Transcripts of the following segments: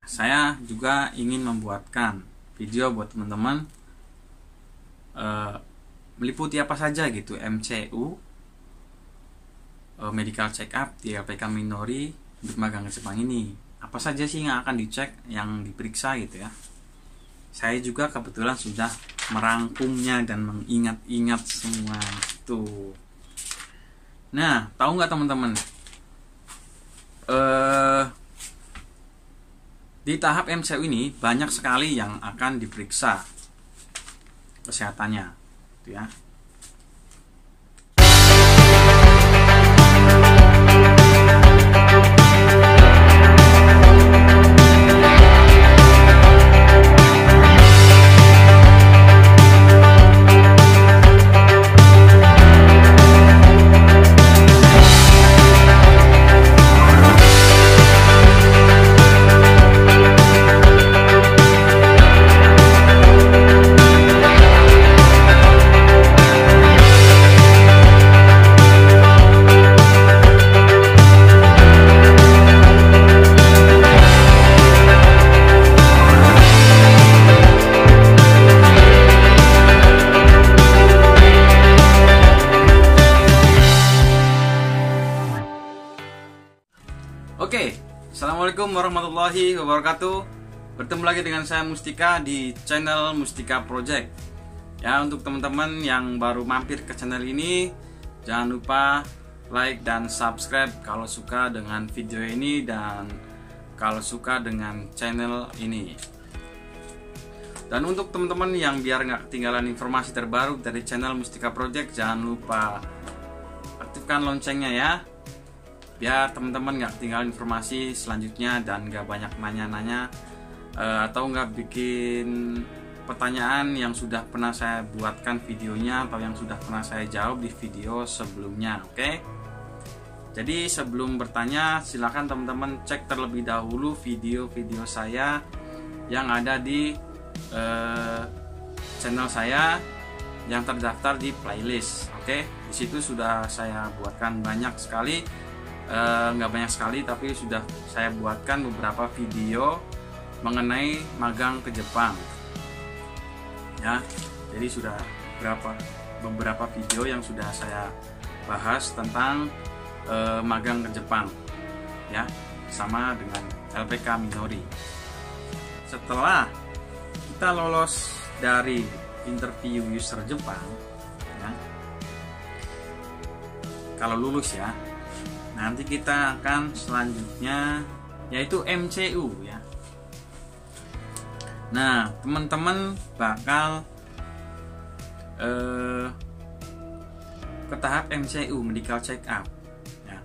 Saya juga ingin membuatkan video buat teman-teman meliputi apa saja gitu, MCU, medical check up di LPK Minori untuk magang ke Jepang ini. Apa saja sih yang akan dicek, yang diperiksa gitu ya. Saya juga kebetulan sudah merangkumnya dan mengingat-ingat semua itu. Nah, tahu nggak teman-teman? Di tahap MCU ini banyak sekali yang akan diperiksa kesehatannya, gitu ya. Oke, assalamualaikum warahmatullahi wabarakatuh. Bertemu lagi dengan saya Mustika di channel Mustika Project. Ya, untuk teman-teman yang baru mampir ke channel ini, jangan lupa like dan subscribe kalau suka dengan video ini dan kalau suka dengan channel ini. Dan untuk teman-teman yang biar nggak ketinggalan informasi terbaru dari channel Mustika Project, jangan lupa aktifkan loncengnya ya, biar teman-teman nggak ketinggalan informasi selanjutnya dan nggak banyak nanya-nanya atau nggak bikin pertanyaan yang sudah pernah saya buatkan videonya atau yang sudah pernah saya jawab di video sebelumnya. Oke, jadi sebelum bertanya silahkan teman-teman cek terlebih dahulu video-video saya yang ada di channel saya yang terdaftar di playlist. Oke, di situ sudah saya buatkan banyak sekali, nggak banyak sekali tapi sudah saya buatkan beberapa video mengenai magang ke Jepang ya. Jadi sudah beberapa video yang sudah saya bahas tentang magang ke Jepang ya, sama dengan LPK Minori. Setelah kita lolos dari interview user Jepang ya, kalau lulus ya, nanti kita akan selanjutnya yaitu MCU ya. Nah, teman-teman bakal ke tahap MCU, medical check up ya.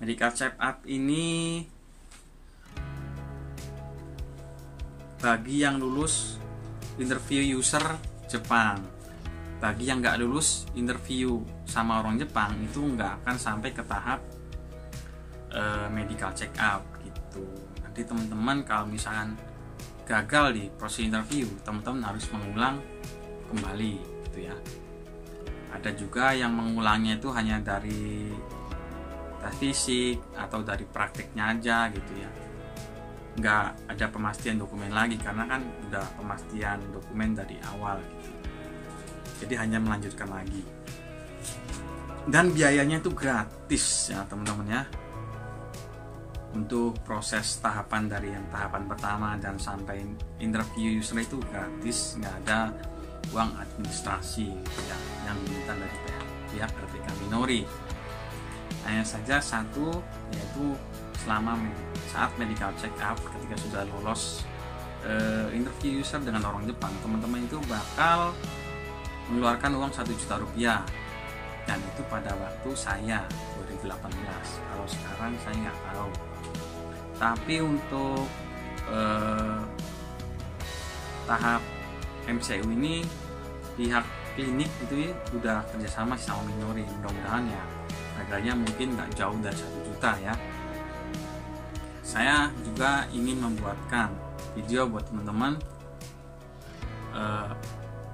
Medical check up ini bagi yang lulus interview user Jepang. Bagi yang nggak lulus interview sama orang Jepang itu nggak akan sampai ke tahap medical check up gitu. Nanti teman-teman kalau misalkan gagal di proses interview, teman-teman harus mengulang kembali gitu ya. Ada juga yang mengulangnya itu hanya dari tes fisik atau dari prakteknya aja gitu ya, nggak ada pemastian dokumen lagi karena kan udah pemastian dokumen dari awal gitu. Jadi hanya melanjutkan lagi. Dan biayanya itu gratis ya teman-teman ya. Untuk proses tahapan dari yang tahapan pertama dan sampai interview user itu gratis, nggak ada uang administrasi yang diminta dari pihak LPK Minori. Hanya saja satu, yaitu selama saat medical check up ketika sudah lolos interview user dengan orang Jepang, teman-teman itu bakal mengeluarkan uang 1 juta rupiah, dan itu pada waktu saya 2018. Kalau sekarang saya nggak tahu. Tapi untuk tahap MCU ini pihak klinik itu ya udah kerjasama sama Minori. Mudah-mudahan ya harganya mungkin nggak jauh dari 1 juta ya. Saya juga ingin membuatkan video buat teman-teman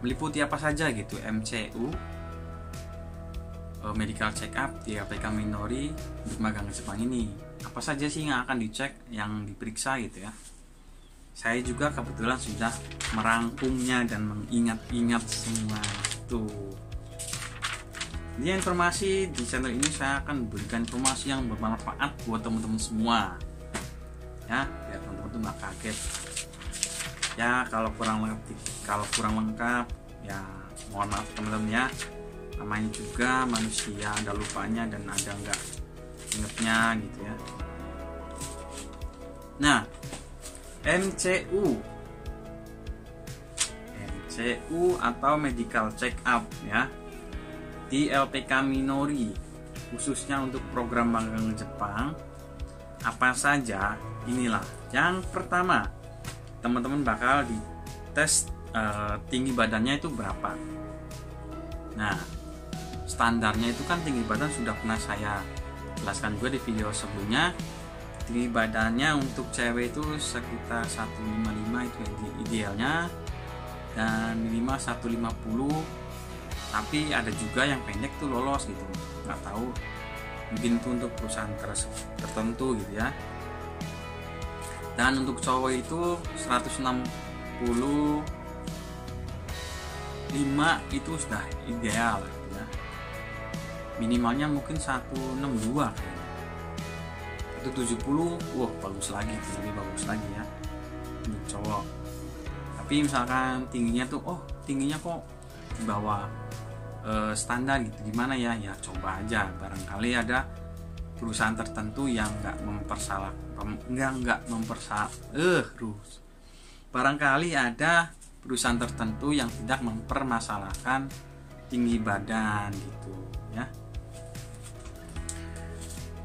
meliputi apa saja gitu, MCU, medical check up di LPK Minori untuk magang ke Jepang ini. Apa saja sih yang akan dicek, yang diperiksa gitu ya. saya juga kebetulan sudah merangkumnya dan mengingat-ingat semua itu. Jadi informasi di channel ini saya akan berikan informasi yang bermanfaat buat teman-teman semua, ya, biar teman-teman tuh nggak kaget. Ya kalau kurang lengkap ya mohon maaf teman-teman ya. Namanya juga manusia, ada lupanya dan ada nggak ingetnya gitu ya. Nah, MCU atau medical check up ya di LPK Minori, khususnya untuk program magang Jepang. Apa saja? Inilah. Yang pertama, teman-teman bakal dites tinggi badannya itu berapa. Nah, standarnya itu kan tinggi badan sudah pernah saya jelaskan juga di video sebelumnya. Tinggi badannya untuk cewek itu sekitar 155 itu idealnya, dan minimal 150. Tapi ada juga yang pendek tuh lolos gitu, nggak tahu, mungkin itu untuk perusahaan keras tertentu gitu ya. Dan untuk cowok itu 165 itu sudah ideal ya. Minimalnya mungkin 162 kayaknya. 170 wah bagus lagi, lebih bagus lagi ya untuk cowok. Tapi misalkan tingginya tuh tingginya kok di bawah standar gitu, gimana ya, coba aja, barangkali ada perusahaan tertentu yang barangkali ada perusahaan tertentu yang tidak mempermasalahkan tinggi badan gitu ya.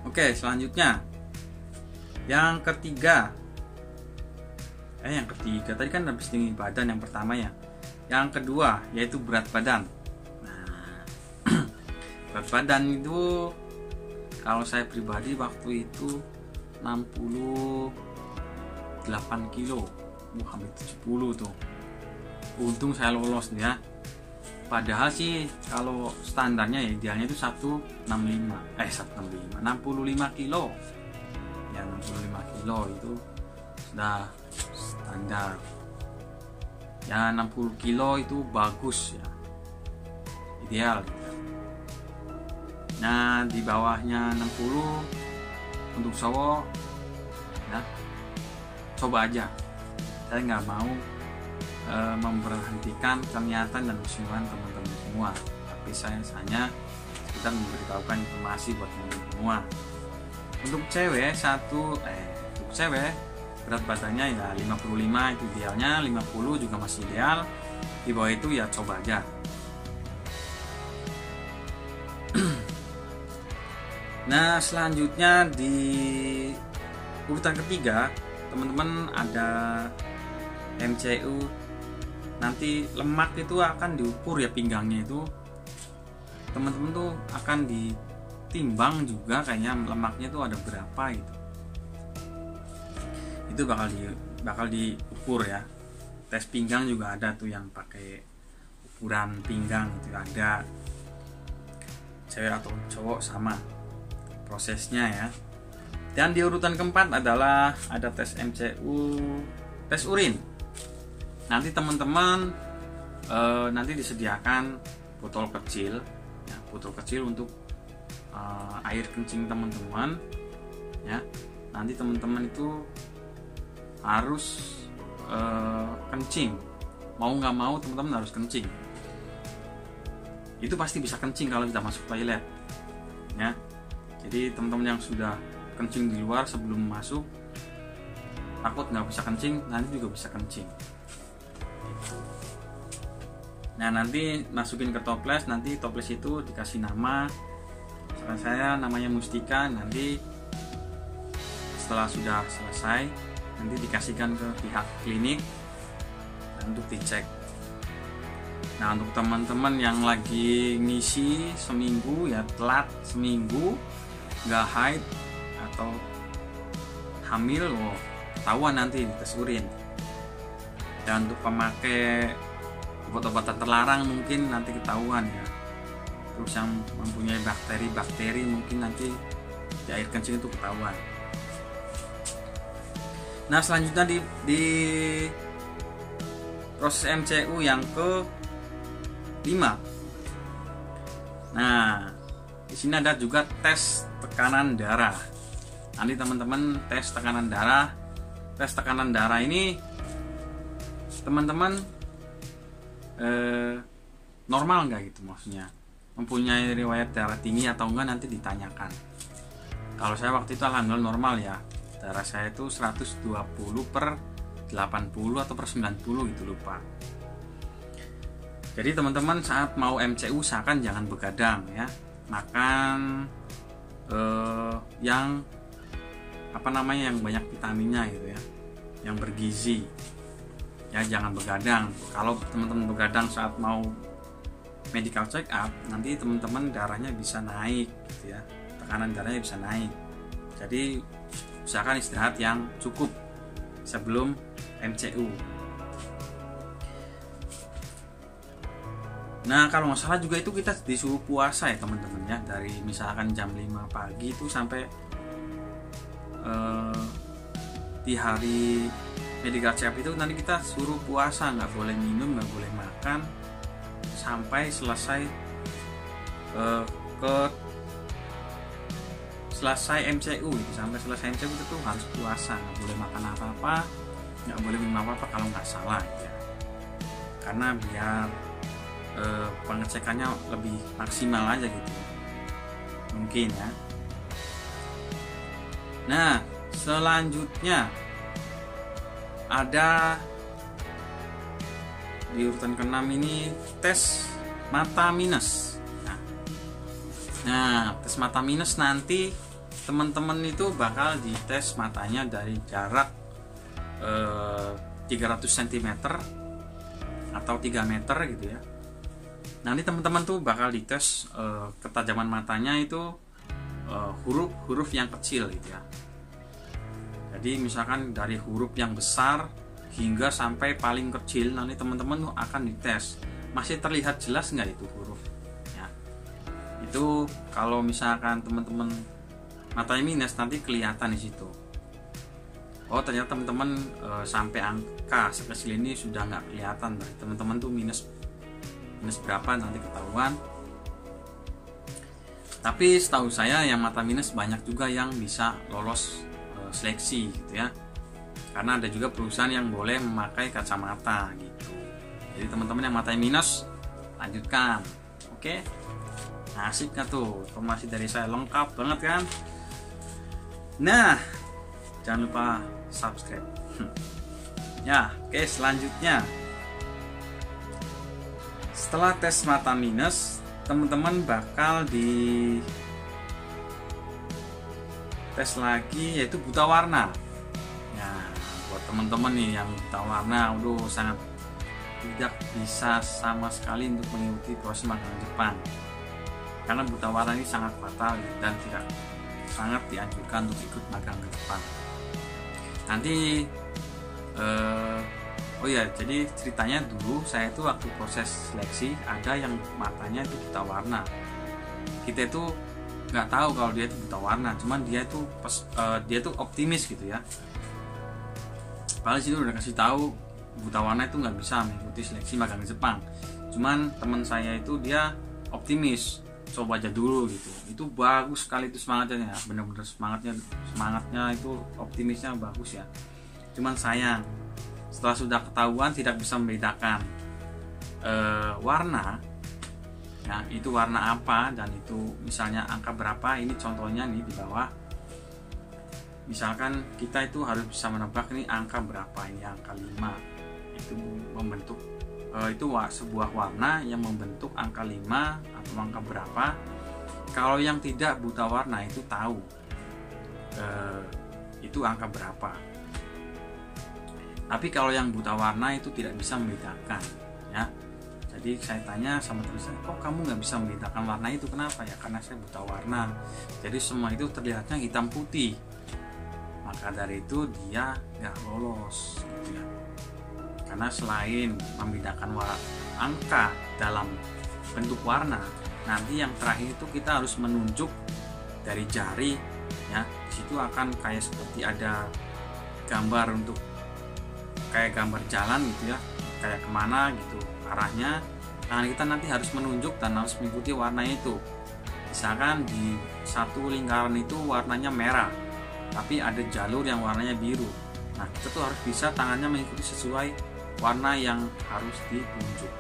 Oke, selanjutnya yang ketiga tadi kan habis tinggi badan yang pertama ya. Yang kedua yaitu berat badan. Nah, berat badan itu kalau saya pribadi waktu itu 68 kilo, hampir 70 tuh. Untung saya lolos ya. Padahal sih kalau standarnya ya idealnya itu 65 kilo. Ya 65 kilo itu sudah standar. Ya 60 kilo itu bagus ya, ideal gitu. Nah di bawahnya 60 untuk cowok ya coba aja. Saya nggak mau memberhentikan kenyataan dan usulan teman-teman semua, tapi saya hanya sekedar memberitahukan informasi buat teman-teman semua. Untuk cewek berat badannya ya 55 itu idealnya, 50 juga masih ideal. Di bawah itu ya coba aja. Nah selanjutnya di urutan ketiga teman-teman ada MCU. Nanti lemak itu akan diukur ya, pinggangnya itu teman-teman tuh akan ditimbang juga kayaknya lemaknya tuh ada berapa gitu. Itu bakal diukur ya. Tes pinggang juga ada tuh yang pakai ukuran pinggang itu ada. Cewek atau cowok sama prosesnya ya. Dan di urutan keempat adalah ada tes MCU, tes urin. Nanti teman-teman nanti disediakan botol kecil ya, untuk air kencing teman-teman ya. Nanti teman-teman itu harus kencing, mau nggak mau teman-teman harus kencing. Itu pasti bisa kencing kalau kita masuk toilet ya. Jadi teman-teman yang sudah kencing di luar sebelum masuk, takut nggak bisa kencing, nanti juga bisa kencing. Nah nanti masukin ke toples, nanti toples itu dikasih nama. Sekarang saya namanya Mustika. Nanti setelah sudah selesai nanti dikasihkan ke pihak klinik untuk dicek. Nah untuk teman-teman yang lagi ngisi seminggu ya, telat seminggu, nggak haid atau hamil, ketahuan nanti di tes urin. Dan untuk pemakai obat-obatan terlarang mungkin nanti ketahuan ya. Terus yang mempunyai bakteri mungkin nanti di air kencing itu ketahuan. Nah selanjutnya di proses MCU yang ke 5. Nah di sini ada juga tes tekanan darah. Nanti teman-teman tes tekanan darah. Tes tekanan darah ini teman-teman normal nggak gitu, maksudnya mempunyai riwayat darah tinggi atau enggak nanti ditanyakan. Kalau saya waktu itu alhamdulillah normal ya, darah saya itu 120/80 atau per 90 gitu, lupa. Jadi teman-teman saat mau MCU usahakan jangan begadang ya, makan yang yang banyak vitaminnya gitu ya, yang bergizi ya, jangan begadang. Kalau teman-teman begadang saat mau medical check up, nanti teman-teman darahnya bisa naik gitu ya, tekanan darahnya bisa naik. Jadi usahakan istirahat yang cukup sebelum MCU. Nah kalau nggak salah juga itu kita disuruh puasa ya teman-teman ya, dari misalkan jam 5 pagi itu sampai di hari medical check up itu nanti kita suruh puasa, nggak boleh minum, nggak boleh makan sampai selesai selesai MCU itu, sampai selesai MCU itu tuh harus puasa, nggak boleh makan apa-apa, nggak boleh minum apa-apa kalau nggak salah ya, karena biar pengecekannya lebih maksimal aja gitu mungkin ya. Nah selanjutnya ada di urutan ke-6 ini tes mata minus. Nah tes mata minus nanti teman-teman itu bakal dites matanya dari jarak 300 cm atau 3 meter gitu ya. Nanti teman-teman tuh bakal dites ketajaman matanya itu huruf-huruf yang kecil gitu ya. Jadi misalkan dari huruf yang besar hingga sampai paling kecil, nanti teman-teman akan dites masih terlihat jelas nggak itu huruf ya. Itu kalau misalkan teman-teman matanya minus nanti kelihatan di situ. Oh ternyata teman-teman sampai angka sekecil ini sudah nggak kelihatan, berarti teman-teman tuh minus berapa nanti ketahuan. Tapi setahu saya yang mata minus banyak juga yang bisa lolos seleksi gitu ya, karena ada juga perusahaan yang boleh memakai kacamata gitu. Jadi teman-teman yang matanya minus lanjutkan. Oke, nah, asik gak tuh informasi dari saya, lengkap banget kan. Nah jangan lupa subscribe ya. Oke selanjutnya, setelah tes mata minus, teman-teman bakal di tes lagi yaitu buta warna. Ya, buat teman-teman nih yang buta warna, sangat tidak bisa sama sekali untuk mengikuti proses magang Jepang, karena buta warna ini sangat fatal dan tidak sangat dianjurkan untuk ikut magang ke Jepang. Nanti oh ya, jadi ceritanya dulu saya itu waktu proses seleksi ada yang matanya itu buta warna. Kita itu nggak tahu kalau dia itu buta warna, cuman dia itu optimis gitu ya. Padahal situ udah kasih tahu buta warna itu nggak bisa mengikuti seleksi magang Jepang. Cuman teman saya itu dia optimis, coba aja dulu gitu. Itu bagus sekali itu semangatnya ya, bener-bener semangatnya itu, optimisnya bagus ya. Cuman sayang setelah sudah ketahuan tidak bisa membedakan warna ya, itu warna apa dan itu misalnya angka berapa. Ini contohnya nih di bawah, misalkan kita itu harus bisa menebak ini angka berapa, ini angka 5, itu membentuk itu sebuah warna yang membentuk angka 5 atau angka berapa. Kalau yang tidak buta warna itu tahu itu angka berapa. Tapi kalau yang buta warna itu tidak bisa membedakan ya. Jadi saya tanya sama teman saya, kok kamu nggak bisa membedakan warna itu, kenapa? Ya karena saya buta warna, jadi semua itu terlihatnya hitam putih, maka dari itu dia nggak lolos gitu ya. Karena selain membedakan angka dalam bentuk warna, nanti yang terakhir itu kita harus menunjuk dari jari ya. Di situ akan kayak seperti ada gambar untuk kayak gambar jalan gitu ya, kayak kemana gitu arahnya. Tangan kita nanti harus menunjuk dan harus mengikuti warna itu. Misalkan di satu lingkaran itu warnanya merah, tapi ada jalur yang warnanya biru. Nah, kita tuh harus bisa tangannya mengikuti sesuai warna yang harus ditunjuk.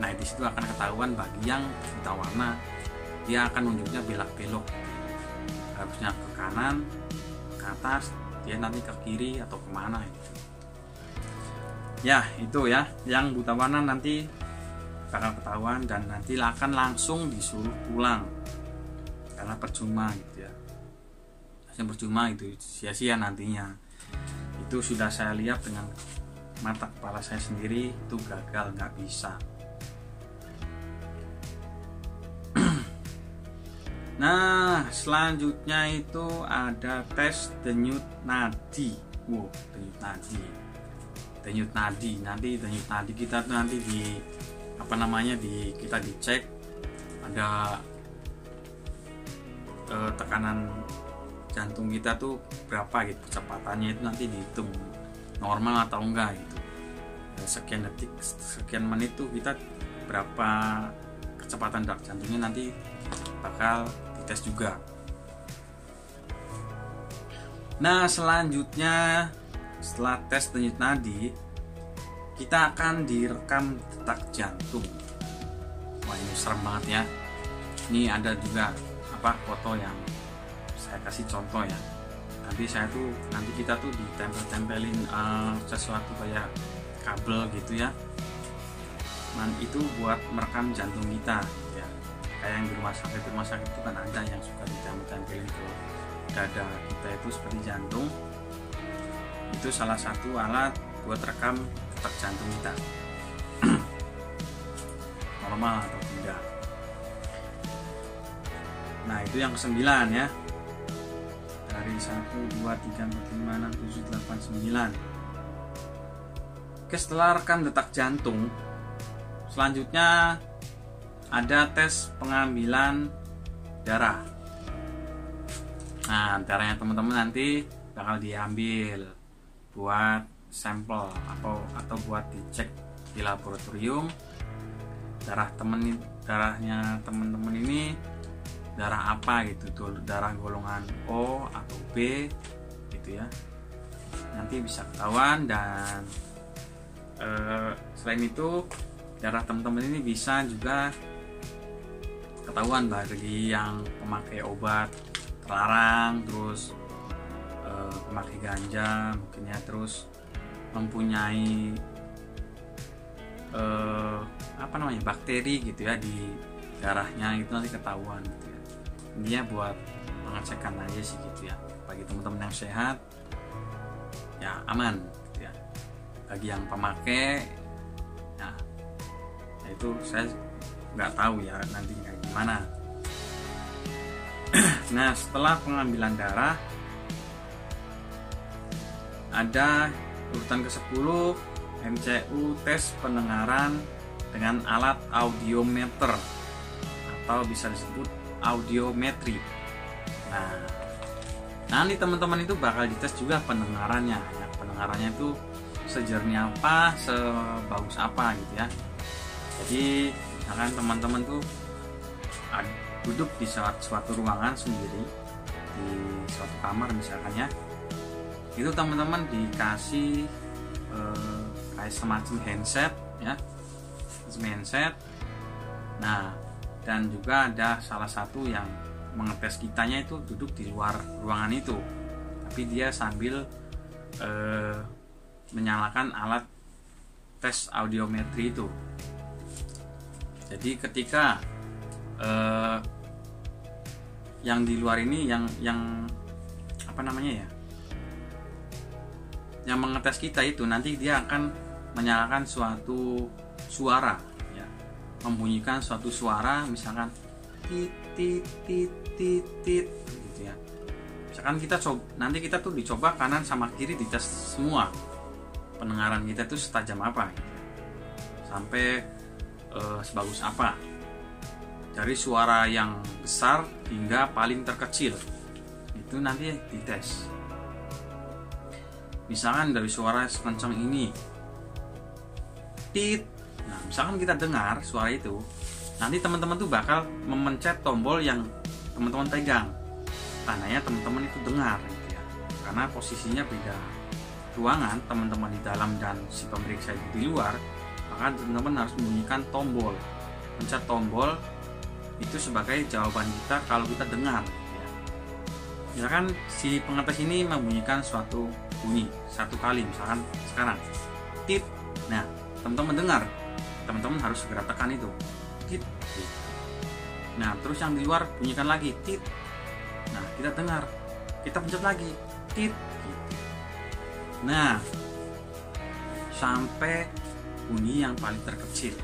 Nah, di situ akan ketahuan bagi yang buta warna, dia akan nunjuknya belak-belok. Harusnya ke kanan, ke atas, dia nanti ke kiri atau kemana gitu. Ya, itu ya, yang buta warna nanti bakal ketahuan dan nanti akan langsung disuruh pulang karena percuma gitu ya. Langsung percuma itu, sia-sia nantinya. Itu sudah saya lihat dengan mata kepala saya sendiri, itu gagal, nggak bisa. Nah, selanjutnya itu ada tes denyut nadi. Denyut nadi. Denyut nadi. Nanti denyut nadi kita tuh nanti di kita dicek ada tekanan jantung kita tuh berapa gitu, kecepatannya itu nanti dihitung normal atau enggak gitu. Sekian detik, sekian menit tuh kita berapa kecepatan detak jantungnya nanti bakal dites juga. Nah, selanjutnya setelah tes denyut nadi, kita akan direkam detak jantung. Wah, ini serem banget ya. Ini ada juga foto yang saya kasih contoh ya. Nanti kita tuh ditempel-tempelin sesuatu kayak kabel gitu ya. Itu buat merekam jantung kita ya. Kayak yang di rumah sakit itu kan ada yang suka ditempelin ke dada kita itu seperti jantung. Itu salah satu alat buat rekam detak jantung kita. Normal atau tidak. Nah, itu yang ke-9 ya. Dari 1, 2, 3, 4, 5, 6, 7, 8, 9. Oke, setelah rekam detak jantung, selanjutnya ada tes pengambilan darah. Nah, darahnya teman-teman nanti bakal diambil buat sampel atau buat dicek di laboratorium. Darahnya teman-teman ini darah apa gitu, tuh darah golongan O atau B gitu ya. Nanti bisa ketahuan. Dan selain itu darah teman-teman ini bisa juga ketahuan bagi yang pemakai obat terlarang, terus pemakai ganja mungkin ya, terus mempunyai bakteri gitu ya di darahnya, itu nanti ketahuan gitu ya. Intinya buat pengecekan aja sih gitu ya. Bagi teman-teman yang sehat ya aman gitu ya. Bagi yang pemakai ya itu saya nggak tahu ya nanti kayak gimana. Nah, setelah pengambilan darah ada urutan ke-10, MCU tes pendengaran dengan alat audiometer atau bisa disebut audiometri. Nah, nanti teman-teman itu bakal dites juga pendengarannya ya. Pendengarannya itu sejernih apa, sebagus apa gitu ya. Jadi misalkan teman-teman tuh duduk di suatu ruangan sendiri, di suatu kamar misalkan ya, itu teman-teman dikasih kayak semacam handset ya, nah, dan juga ada salah satu yang mengetes kitanya itu duduk di luar ruangan itu, tapi dia sambil menyalakan alat tes audiometri itu. Jadi ketika yang di luar ini yang yang mengetes kita itu nanti dia akan menyalakan suatu suara ya, membunyikan suatu suara, misalkan tit tit tit tit tit gitu ya. Misalkan nanti kita tuh dicoba kanan sama kiri, dites semua pendengaran kita tuh setajam apa gitu ya. Sampai sebagus apa, dari suara yang besar hingga paling terkecil, itu nanti dites. misalkan dari suara sekencang ini, tit. Nah, misalkan kita dengar suara itu, nanti teman-teman tuh bakal memencet tombol yang teman-teman pegang. Tandanya teman-teman itu dengar gitu ya. Karena posisinya beda ruangan, teman-teman di dalam dan si pemeriksa di luar, maka teman-teman harus membunyikan tombol. Pencet tombol itu sebagai jawaban kita kalau kita dengar gitu ya. Misalkan si pengetes ini membunyikan suatu bunyi satu kali, misalkan sekarang tit. Nah, teman-teman dengar, teman-teman harus segera tekan itu tit. Nah, terus yang di luar bunyikan lagi tit. Nah, kita dengar, kita pencet lagi tit. Nah, sampai bunyi yang paling terkecil,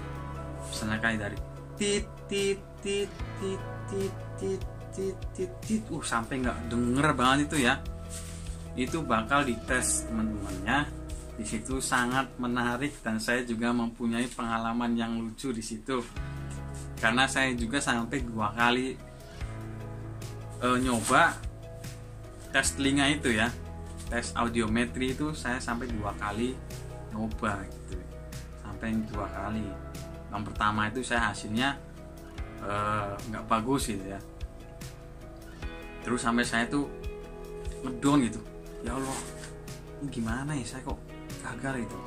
misalnya kayak dari tit tit tit tit tit tit tit tit tit, sampai nggak denger banget itu ya. Itu bakal dites teman-temannya. Di situ sangat menarik dan saya juga mempunyai pengalaman yang lucu di situ. Karena saya juga sampai 2 kali nyoba tes telinga itu ya. Tes audiometri itu saya sampai 2 kali nyoba gitu. Sampai 2 kali. Yang pertama itu saya hasilnya nggak bagus gitu ya. Terus sampai saya tuh ngedon gitu. Ya Allah, ini gimana ya, saya kok gagal itu.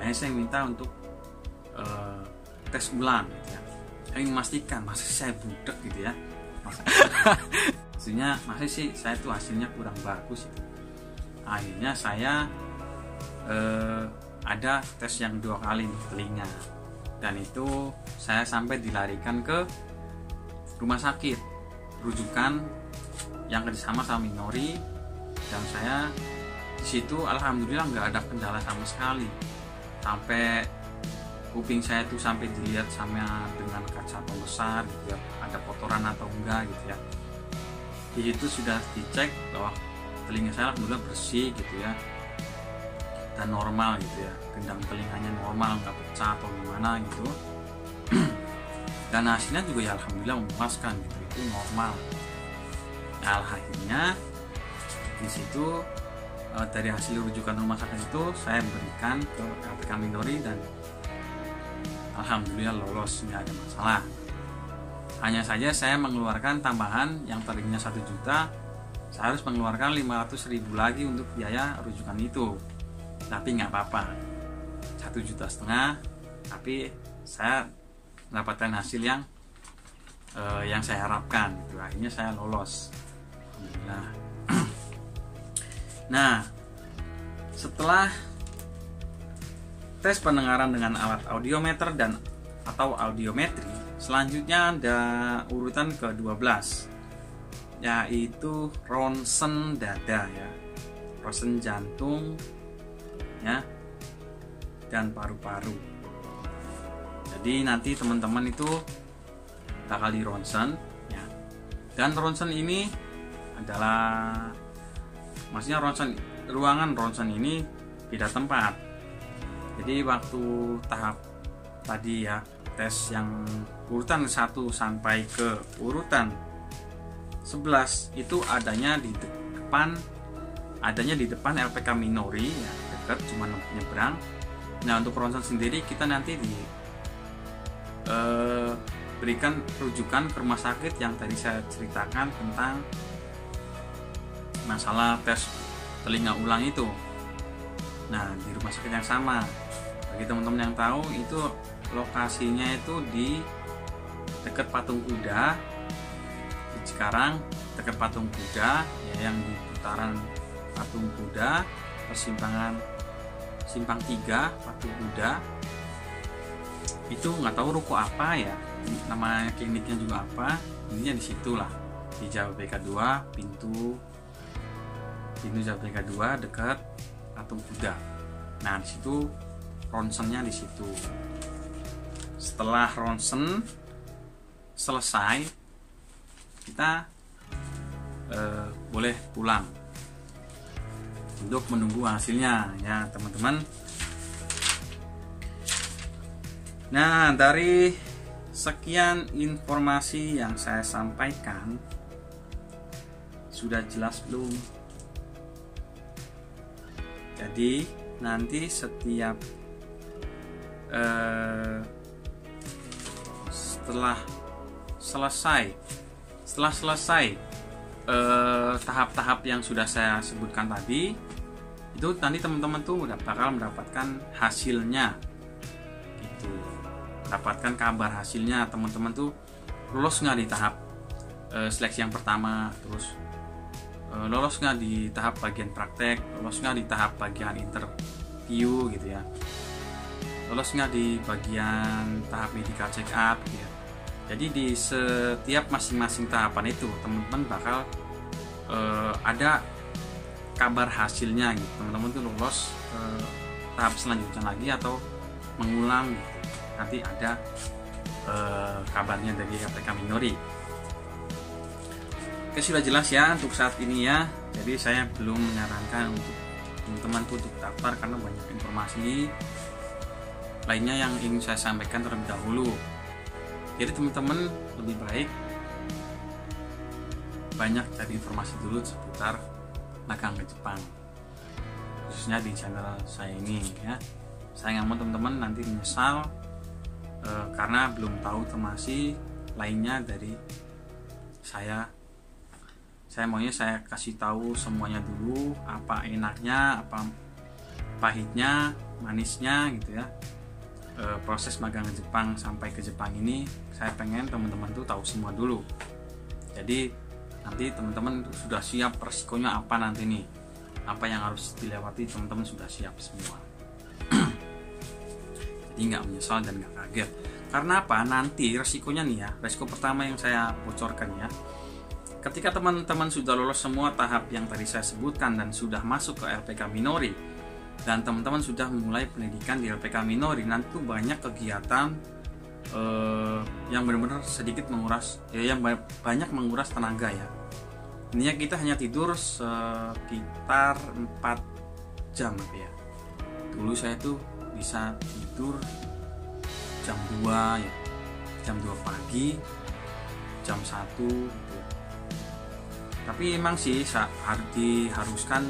Akhirnya saya minta untuk tes ulang gitu ya. Saya ingin memastikan masih saya budak gitu ya. Maksudnya masih sih saya tuh hasilnya kurang bagus itu. Akhirnya saya ada tes yang 2 kali di telinga, dan itu saya sampai dilarikan ke rumah sakit rujukan yang kerjasama sama Minori, dan saya di situ alhamdulillah nggak ada kendala sama sekali. Sampai kuping saya tuh sampai dilihat sama dengan kaca pembesar gitu ya, ada kotoran atau enggak gitu ya. Di situ sudah dicek bahwa telinga saya alhamdulillah bersih gitu ya, dan normal gitu ya, gendang telinganya normal, nggak pecah atau gimana gitu. Dan hasilnya juga ya alhamdulillah memuaskan gitu, itu normal. Nah, akhirnya di situ dari hasil rujukan rumah sakit itu saya berikan ke LPK Minori dan alhamdulillah lolos, nggak ada masalah. Hanya saja saya mengeluarkan tambahan yang tadinya 1 juta, saya harus mengeluarkan 500.000 lagi untuk biaya rujukan itu. Tapi nggak apa-apa, 1,5 juta, tapi saya mendapatkan hasil yang saya harapkan gitu. Akhirnya saya lolos, alhamdulillah. Nah, setelah tes pendengaran dengan alat audiometer dan atau audiometri, selanjutnya ada urutan ke-12, yaitu ronsen dada ya, ronsen jantung ya, dan paru-paru. Jadi nanti teman-teman itu bakal di ronsen ya. Dan ronsen ini adalah, maksudnya ruangan ronsen ini beda tempat. Jadi waktu tahap tadi ya, tes yang urutan 1 sampai ke urutan 11 itu adanya di depan LPK Minori ya, dekat, cuma nyebrang. Nah, untuk ronsen sendiri kita nanti berikan rujukan ke rumah sakit yang tadi saya ceritakan tentang masalah tes telinga ulang itu. Nah, di rumah sakit yang sama. Bagi teman-teman yang tahu, itu lokasinya itu di dekat Patung Kuda di Cikarang, dekat Patung Kuda ya, yang di putaran Patung Kuda, persimpangan Simpang 3 Patung Kuda. Itu nggak tahu ruko apa ya, nama kliniknya juga apa, intinya di situlah, di Jababeka 2, pintu Jababeka 2 dekat Patung Kuda. Nah, di situ ronsennya di situ. Setelah ronsen selesai, kita boleh pulang untuk menunggu hasilnya ya teman-teman. Nah, dari sekian informasi yang saya sampaikan, sudah jelas belum? Jadi nanti setiap setelah selesai tahap-tahap yang sudah saya sebutkan tadi, itu nanti teman-teman tuh bakal mendapatkan hasilnya gitu, dapatkan kabar hasilnya teman-teman tuh lolos nggak di tahap seleksi yang pertama, terus lolos nggak di tahap bagian praktek, lolos nggak di tahap bagian interview gitu ya, lolos nggak di bagian tahap medical check up gitu ya. Jadi di setiap masing-masing tahapan itu teman-teman bakal ada kabar hasilnya gitu, teman-teman tuh lolos tahap selanjutnya lagi atau mengulang gitu. Nanti ada kabarnya dari LPK Minori. Oke, sudah jelas ya untuk saat ini ya. Jadi saya belum menyarankan untuk teman-teman untuk daftar karena banyak informasi lainnya yang ingin saya sampaikan terlebih dahulu. Jadi teman-teman lebih baik banyak cari informasi dulu seputar magang ke Jepang, khususnya di channel saya ini ya. Saya nggak mau teman-teman nanti menyesal karena belum tahu informasi lainnya dari saya. Saya maunya saya kasih tahu semuanya dulu, apa enaknya, apa pahitnya, manisnya gitu ya. Proses magang ke Jepang sampai ke Jepang ini saya pengen teman-teman tuh tahu semua dulu. Jadi nanti teman-teman sudah siap resikonya apa nanti nih, apa yang harus dilewati, teman-teman sudah siap semua. Jadi nggak menyesal dan nggak kaget. Karena apa? Nanti resikonya nih ya, resiko pertama yang saya bocorkan ya, ketika teman-teman sudah lolos semua tahap yang tadi saya sebutkan dan sudah masuk ke LPK Minori, dan teman-teman sudah memulai pendidikan di LPK Minori, nanti tuh banyak kegiatan yang benar-benar sedikit menguras yang banyak menguras tenaga ya. Intinya kita hanya tidur sekitar 4 jam ya. Dulu saya tuh bisa tidur jam 2 ya, jam 2 pagi, jam 1 gitu. Tapi emang sih harus diharuskan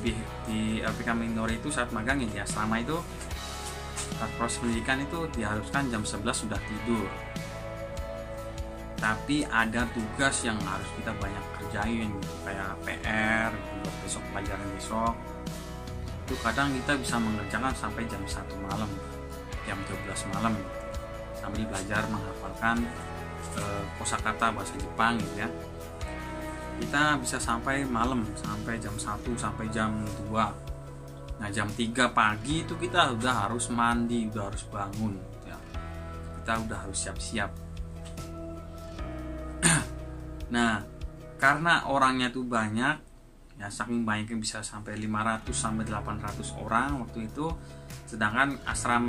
di LPK Minori itu saat magang ya, selama itu saat proses pendidikan itu diharuskan jam 11 sudah tidur. Tapi ada tugas yang harus kita banyak kerjain gitu, kayak PR buat besok, pelajaran besok itu kadang kita bisa mengerjakan sampai jam 1 malam, jam 12 malam gitu, sambil belajar menghafalkan kosakata bahasa Jepang gitu ya. Kita bisa sampai malam, sampai jam 1 sampai jam 2. Nah jam 3 pagi itu kita udah harus mandi, udah harus bangun gitu ya. Kita udah harus siap-siap. Nah karena orangnya tuh banyak ya, saking banyaknya bisa sampai 500 sampai 800 orang waktu itu, sedangkan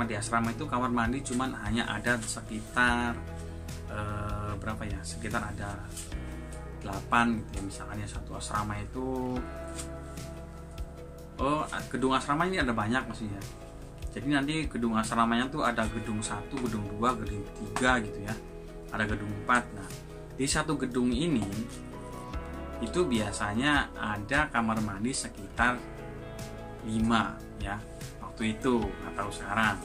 di asrama itu kamar mandi cuman hanya ada sekitar berapa ya, sekitar ada 8 gitu ya. Misalkan ya satu asrama itu gedung asrama ini ada banyak maksudnya. Jadi nanti gedung asramanya tuh ada gedung 1, gedung 2, gedung 3 gitu ya. Ada gedung 4. Nah, di satu gedung ini itu biasanya ada kamar mandi sekitar 5 ya. Waktu itu atau sekarang.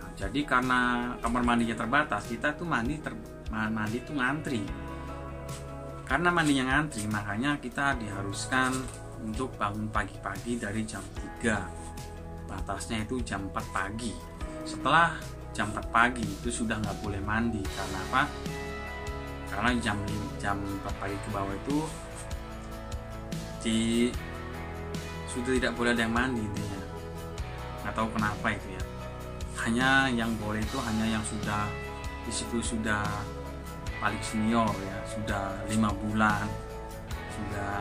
Nah, jadi karena kamar mandinya terbatas, kita tuh mandi tuh ngantri. Karena mandinya ngantri, makanya kita diharuskan untuk bangun pagi-pagi dari jam 3. Batasnya itu jam 4 pagi. Setelah jam 4 pagi itu sudah nggak boleh mandi. Karena apa? Karena jam 4 pagi ke bawah itu sudah tidak boleh ada yang mandi intinya. Nggak tahu kenapa itu ya. Hanya yang boleh itu hanya yang sudah di situ sudah paling senior ya, sudah 5 bulan, sudah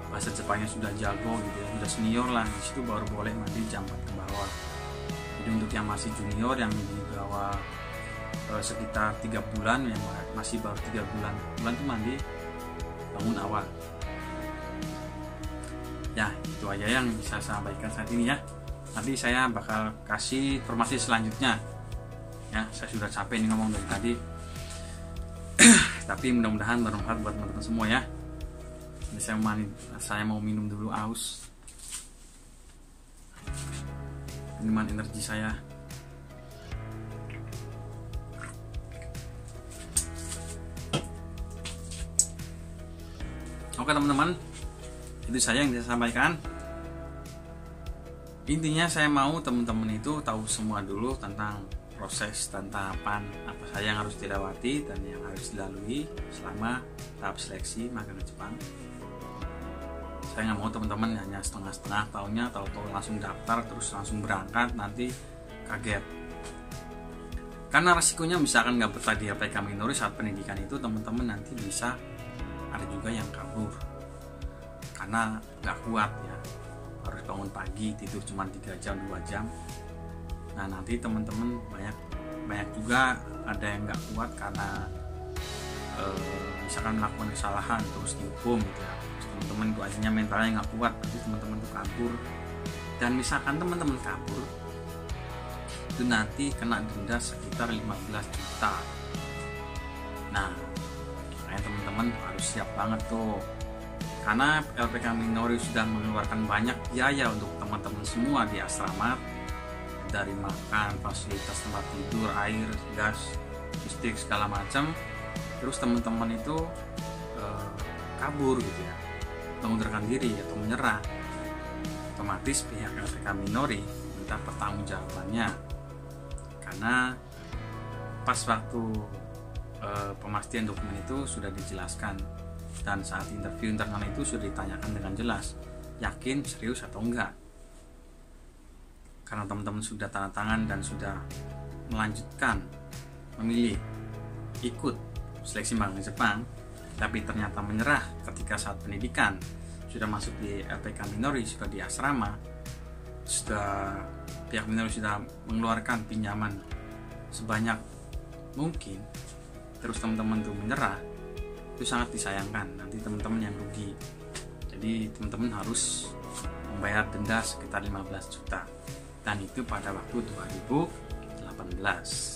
bahasa Jepangnya sudah jago gitu ya, sudah senior lah, di situ baru boleh mandi jam 4 ke bawah. Jadi untuk yang masih junior yang di bawah sekitar 3 bulan, yang masih baru 3 bulan tuh mandi bangun awal. Ya itu aja yang bisa saya sampaikan saat ini ya. Nanti saya bakal kasih informasi selanjutnya ya. Saya sudah capek nih ngomong dari tadi. Tapi mudah-mudahan bermanfaat buat teman-teman semua ya. Ini saya mau minum dulu, aus. minuman energi saya. Oke teman-teman, itu saya yang saya sampaikan. Intinya saya mau teman-teman itu tahu semua dulu tentang proses dan tahapan apa saja yang harus dilewati dan yang harus dilalui selama tahap seleksi magang ke Jepang. Saya nggak mau teman-teman hanya setengah-setengah tahunnya tahu-tahu langsung daftar terus langsung berangkat, nanti kaget. Karena resikonya misalkan nggak betah di APK Minori saat pendidikan itu, teman-teman nanti bisa ada juga yang kabur karena nggak kuat ya, harus bangun pagi tidur cuma 3 jam 2 jam. Nah nanti teman-teman banyak juga ada yang nggak kuat karena misalkan melakukan kesalahan terus dihukum gitu ya. Terus teman-teman itu akhirnya mentalnya nggak kuat, nanti teman-teman itu kabur. Dan misalkan teman-teman kabur itu nanti kena denda sekitar 15 juta. Nah makanya teman-teman harus siap banget tuh, karena LPK Minori sudah mengeluarkan banyak biaya untuk teman-teman semua di asrama, dari makan, fasilitas tempat tidur, air, gas, listrik segala macam. Terus teman-teman itu kabur gitu ya, mengundurkan diri atau menyerah, otomatis pihak LPK Minori minta pertanggungjawabannya, karena pas waktu pemastian dokumen itu sudah dijelaskan dan saat interview internal itu sudah ditanyakan dengan jelas, yakin serius atau enggak. Karena teman-teman sudah tanda tangan dan sudah melanjutkan memilih ikut seleksi magang Jepang, tapi ternyata menyerah ketika saat pendidikan, sudah masuk di LPK Minori, sudah di asrama, sudah pihak Minori sudah mengeluarkan pinjaman sebanyak mungkin, terus teman-teman tuh menyerah, itu sangat disayangkan. Nanti teman-teman yang rugi. Jadi teman-teman harus membayar denda sekitar 15 juta, dan itu pada waktu 2018.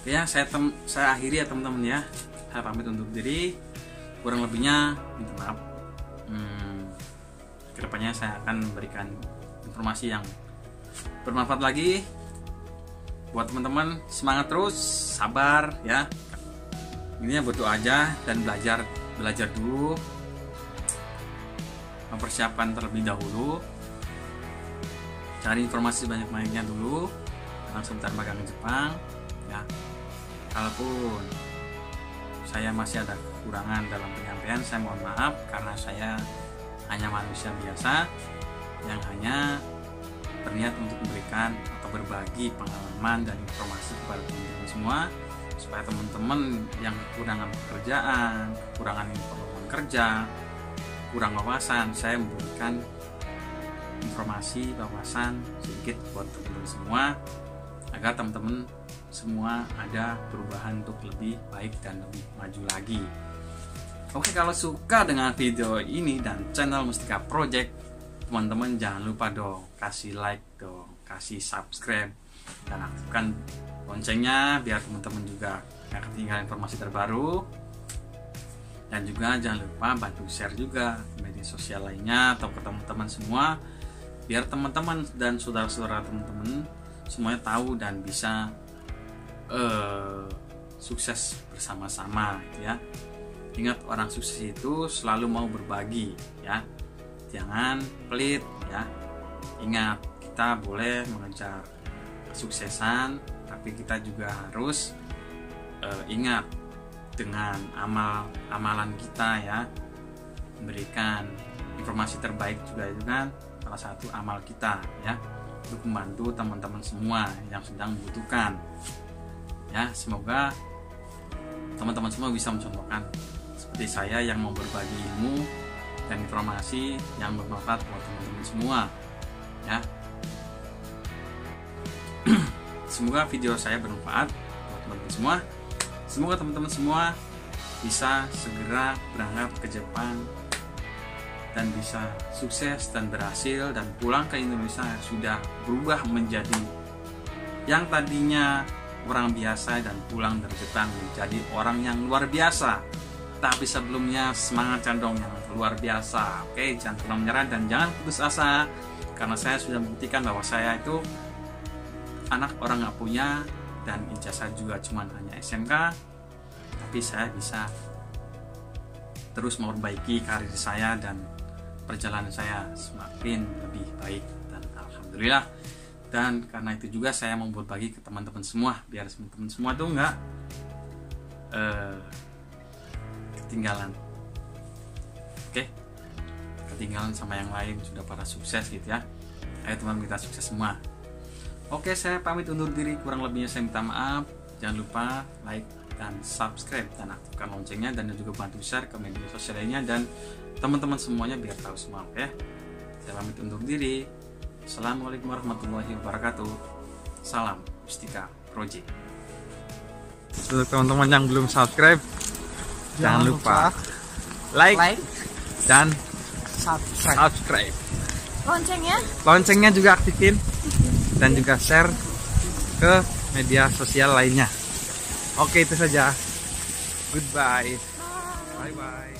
Ya saya akhiri ya teman-teman ya. Saya pamit untuk diri, kurang lebihnya minta maaf. Kedepannya saya akan memberikan informasi yang bermanfaat lagi buat teman-teman. Semangat terus, sabar ya. Ini berdoa aja dan belajar dulu, mempersiapkan terlebih dahulu, cari informasi banyak-banyaknya dulu tentang seputar magang Jepang ya. Kalaupun saya masih ada kekurangan dalam penyampaian, saya mohon maaf, karena saya hanya manusia biasa yang hanya berniat untuk memberikan atau berbagi pengalaman dan informasi kepada teman-teman semua, supaya teman-teman yang kekurangan pekerjaan, kekurangan informasi kerja, kurang wawasan, saya memberikan informasi, wawasan sedikit buat teman-teman semua, agar teman-teman semua ada perubahan untuk lebih baik dan lebih maju lagi. Oke, kalau suka dengan video ini dan channel Mustika Project, teman-teman jangan lupa dong kasih like dong, kasih subscribe, dan aktifkan loncengnya biar teman-teman juga gak ketinggalan informasi terbaru. Dan juga jangan lupa bantu share juga ke media sosial lainnya atau ke teman-teman semua, biar teman-teman dan saudara-saudara teman-teman semuanya tahu dan bisa sukses bersama-sama gitu ya. Ingat, orang sukses itu selalu mau berbagi ya, jangan pelit ya. Ingat, kita boleh mengejar kesuksesan, tapi kita juga harus ingat dengan amalan kita ya, memberikan informasi terbaik juga itu kan salah satu amal kita ya, untuk membantu teman-teman semua yang sedang membutuhkan ya. Semoga teman-teman semua bisa mencontohkan seperti saya yang mau berbagi ilmu dan informasi yang bermanfaat buat teman-teman semua ya. Semoga video saya bermanfaat buat teman-teman semua. Semoga teman-teman semua bisa segera berangkat ke Jepang dan bisa sukses dan berhasil, dan pulang ke Indonesia sudah berubah menjadi yang tadinya orang biasa, dan pulang dari Jepang menjadi orang yang luar biasa. Tapi sebelumnya semangat condong yang luar biasa. Oke, jangan pernah menyerah dan jangan putus asa, karena saya sudah membuktikan bahwa saya itu anak orang nggak punya dan ijazah juga cuman hanya SMK, tapi saya bisa terus memperbaiki karir saya dan perjalanan saya semakin lebih baik, dan alhamdulillah. Dan karena itu juga saya mau berbagi ke teman-teman semua, biar teman-teman semua tuh nggak ketinggalan. Oke, ketinggalan sama yang lain sudah pada sukses gitu ya. Ayo teman, kita sukses semua. Oke, saya pamit undur diri, kurang lebihnya saya minta maaf. Jangan lupa like dan subscribe dan aktifkan loncengnya, dan juga bantu share ke media sosial lainnya dan teman-teman semuanya biar tahu semua. Oke, saya pamit undur diri. Assalamualaikum warahmatullahi wabarakatuh. Salam Mustika Project. Untuk teman-teman yang belum subscribe, jangan lupa like dan subscribe. Loncengnya juga aktifin, dan juga share ke media sosial lainnya. Oke, itu saja. Goodbye. Bye bye.